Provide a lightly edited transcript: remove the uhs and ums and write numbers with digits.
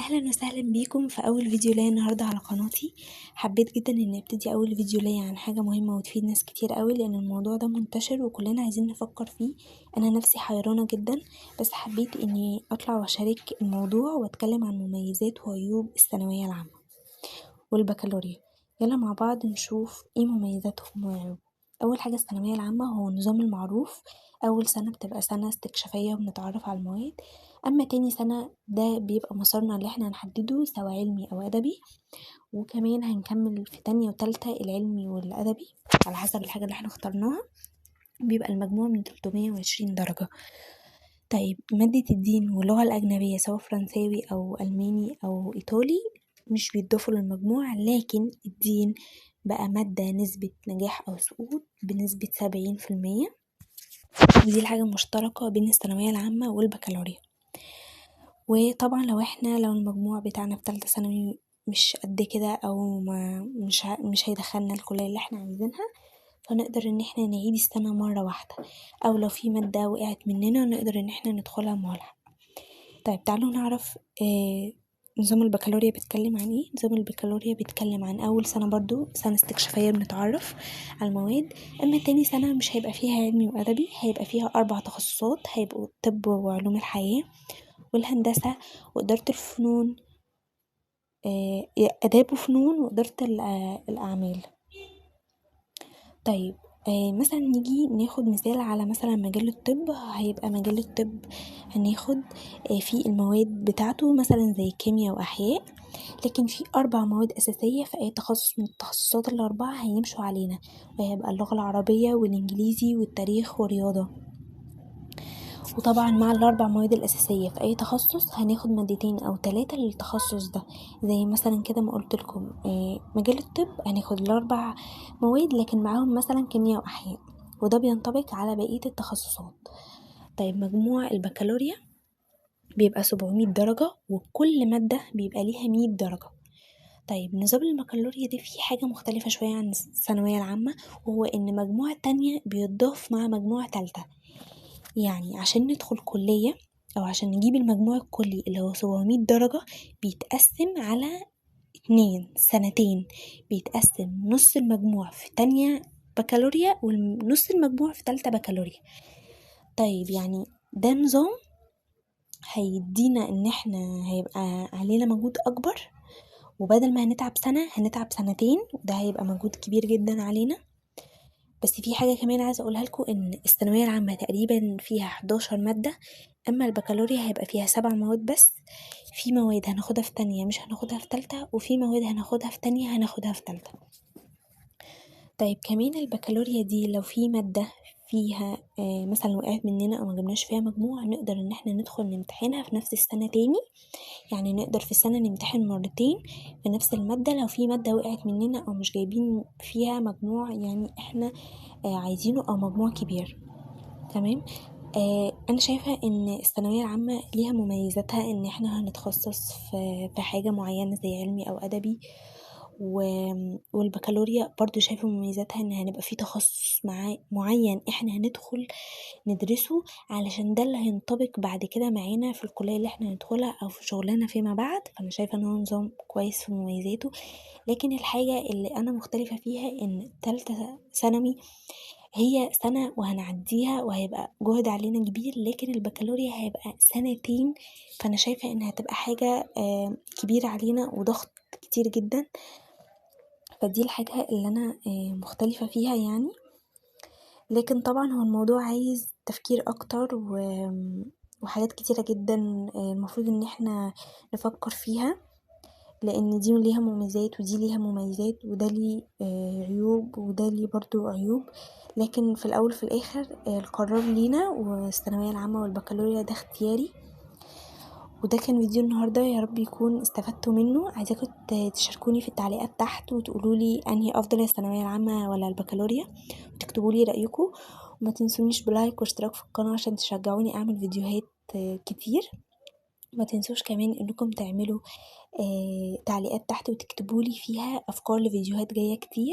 اهلا وسهلا بيكم في اول فيديو ليا النهارده على قناتي. حبيت جدا ان ابتدي اول فيديو ليا عن حاجه مهمه وتفيد ناس كتير قوي، لان الموضوع ده منتشر وكلنا عايزين نفكر فيه. انا نفسي حيرانه جدا، بس حبيت اني اطلع واشارك الموضوع واتكلم عن مميزات وعيوب الثانويه العامه والبكالوريا. يلا مع بعض نشوف ايه مميزاتهم وعيوبهم. اول حاجه الثانويه العامه هو النظام المعروف. اول سنه بتبقى سنه استكشافيه وبنتعرف على المواد، اما تاني سنه ده بيبقى مسارنا اللي احنا هنحدده سواء علمي او ادبي، وكمان هنكمل في تانية وتالتة العلمي والادبي على حسب الحاجه اللي احنا اخترناها. بيبقى المجموع من 320 درجه. طيب مادة الدين واللغة الأجنبية سواء فرنساوي أو ألماني أو إيطالي مش بيتضافوا للمجموع، لكن الدين بقى مادة نسبة نجاح أو سقوط بنسبة 70%، ودي الحاجة المشتركة بين الثانوية العامة والبكالوريا. وطبعا لو المجموع بتاعنا في تالتة ثانوي مش قد كده أو مش هيدخلنا الكلية اللي احنا عايزينها، فنقدر ان احنا نعيد السنة مرة واحدة، او لو في مادة وقعت مننا نقدر ان احنا ندخلها ملحق. طيب تعالوا نعرف نظام البكالوريا بيتكلم عن ايه. نظام البكالوريا بيتكلم عن اول سنة برضو سنة استكشافية بنتعرف على المواد، اما تاني سنة مش هيبقى فيها علمي وادبي، هيبقى فيها 4 تخصصات، هيبقوا الطب وعلوم الحياة والهندسة وإدارة الفنون، آداب وفنون وإدارة الأعمال. طيب مثلا نيجي ناخد مثال على مثلا مجال الطب. هيبقى مجال الطب هناخد في المواد بتاعته مثلا زي كيمياء وأحياء، لكن في 4 مواد أساسية في أي تخصص من التخصصات ال4 هيمشوا علينا، وهيبقى اللغة العربية والإنجليزي والتاريخ والرياضة. وطبعا مع ال4 مواد الأساسية في أي تخصص هناخد 2 أو 3 للتخصص ده، زي مثلا كده ما قلت لكم مجال الطب هناخد ال4 مواد لكن معاهم مثلا كيمياء وأحياء، وده بينطبق على بقية التخصصات. طيب مجموع البكالوريا بيبقى 700 درجة، وكل مادة بيبقى ليها 100 درجة. طيب نظام البكالوريا دي فيه حاجة مختلفة شوية عن الثانوية العامة، وهو إن مجموعة تانية بيضاف مع مجموعة تالتة. يعني عشان ندخل كلية أو عشان نجيب المجموع الكلي اللي هو 700 درجة بيتقسم على 2 سنتين، بيتقسم نص المجموع في تانية بكالوريا ونص المجموع في تالتة بكالوريا. طيب يعني ده نظام هيدينا ان احنا هيبقى علينا مجهود اكبر، وبدل ما هنتعب سنة هنتعب سنتين، وده هيبقى مجهود كبير جدا علينا. بس في حاجة كمان عايزة اقولها لكم، ان الثانوية العامة تقريبا فيها 11 مادة، اما البكالوريا هيبقى فيها 7 مواد بس. في مواد هناخدها في تانية مش هناخدها في تالتة، وفي مواد هناخدها في تانية هناخدها في تالتة. طيب كمان البكالوريا دي لو في مادة فيها مثلا وقعت مننا او ما جبناش فيها مجموع، نقدر ان احنا ندخل نمتحنها في نفس السنة تاني. يعني نقدر في السنة نمتحن مرتين في نفس المادة لو في مادة وقعت مننا او مش جايبين فيها مجموع يعني احنا عايزينه او مجموع كبير. تمام. انا شايفة ان الثانوية العامة ليها مميزاتها، ان احنا هنتخصص في حاجة معينة زي علمي او ادبي، والبكالوريا برضو شايفة مميزاتها ان هنبقى في تخصص معين احنا هندخل ندرسه، علشان ده اللي هينطبق بعد كده معانا في الكلية اللي احنا ندخلها او في شغلنا فيما بعد. فانا شايفة ان هو نظام كويس في مميزاته. لكن الحاجة اللي انا مختلفة فيها ان تالتة ثانوي هي سنة وهنعديها وهيبقى جهد علينا كبير، لكن البكالوريا هيبقى سنتين، فانا شايفة انها هتبقى حاجة كبيرة علينا وضغط كتير جدا. فدي الحاجة اللي انا مختلفة فيها يعني. لكن طبعا هو الموضوع عايز تفكير اكتر وحاجات كتيرة جدا المفروض ان احنا نفكر فيها، لان دي ليها مميزات ودي ليها مميزات، وده ليه عيوب وده ليه برضو عيوب. لكن في الاول في الاخر القرار لينا، والثانوية العامة والبكالوريا ده اختياري. وده كان فيديو النهاردة، يا رب يكون استفدتوا منه. عايزاكم تشاركوني في التعليقات تحت وتقولولي انهي افضل، الثانوية العامة ولا البكالوريا، وتكتبولي رأيكم. وما تنسونيش بلايك واشتراك في القناة عشان تشجعوني اعمل فيديوهات كتير. ما تنسوش كمان انكم تعملوا تعليقات تحت وتكتبولي فيها افكار لفيديوهات جاية كتير.